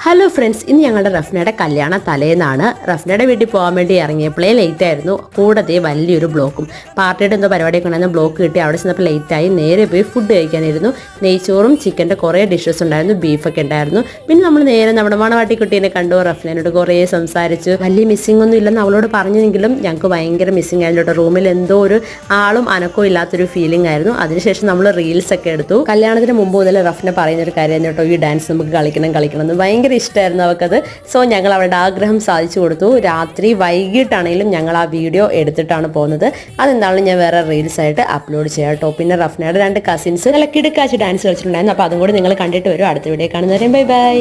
Hello friends, ഇന്ന് ഞങ്ങളുടെ റഫ്നയുടെ കല്യാണ തലേന്നാണ്. റഫ്നയുടെ വീട്ടിൽ പോകാൻ വേണ്ടി ഇറങ്ങിയപ്പോഴേ ലേറ്റ് ആയിരുന്നു. കൂടത്തെ വലിയൊരു ബ്ലോക്കും. പാർട്ടിയുടെ എന്തോ പരിപാടിയൊക്കെ ഉണ്ടായിരുന്നു. ബ്ലോക്ക് കിട്ടി. അവിടെ ചെന്നപ്പോൾ ലേറ്റായി. നേരെ പോയി ഫുഡ് കഴിക്കാനായിരുന്നു. നെയ്ച്ചോറും ചിക്കൻ്റെ കുറേ ഡിഷസ് ഉണ്ടായിരുന്നു. ബീഫൊക്കെ ഉണ്ടായിരുന്നു. പിന്നെ നമ്മൾ നേരെ നമ്മുടെ മണവാട്ടിക്കുട്ടീനെ കണ്ടു. റഫ്നയോട് കുറേ സംസാരിച്ചു. വലിയ മിസ്സിംഗ് ഒന്നും ഇല്ലെന്ന് അവളോട് പറഞ്ഞെങ്കിലും ഞങ്ങൾക്ക് ഭയങ്കര മിസ്സിംഗ് ആയിരുന്നു കേട്ടോ. റൂമിൽ എന്തോ ഒരു ആളും അനക്കവും ഇല്ലാത്തൊരു ഫീലിംഗ് ആയിരുന്നു. അതിനുശേഷം നമ്മൾ റീൽസ് ഒക്കെ എടുത്തു. കല്യാണത്തിന് മുമ്പ് മുതൽ റഫ്ന പറയുന്നൊരു കാര്യമായിരുന്നു കേട്ടോ, ഈ ഡാൻസ് നമുക്ക് കളിക്കണം എന്ന് ഭയങ്കര ഇഷ്ടമായിരുന്നു അവൾക്കത്. സോ ഞങ്ങൾ അവളുടെ ആഗ്രഹം സാധിച്ചു കൊടുത്തു. രാത്രി വൈകിട്ടാണെങ്കിലും ഞങ്ങൾ ആ വീഡിയോ എടുത്തിട്ടാണ് പോകുന്നത്. അതെന്താണെങ്കിലും ഞാൻ വേറെ റീൽസ് ആയിട്ട് അപ്ലോഡ് ചെയ്യാം കേട്ടോ. പിന്നെ റഫ്നയുടെ 2 കസിൻസ് നല്ല കിടുക്കാച്ച് ഡാൻസ് കളിച്ചിട്ടുണ്ടായിരുന്നു. അപ്പോൾ അതും കൂടി നിങ്ങൾ കണ്ടിട്ട് വരും. അടുത്ത വീഡിയോ കാണുന്നവരെയും ബൈ ബൈ.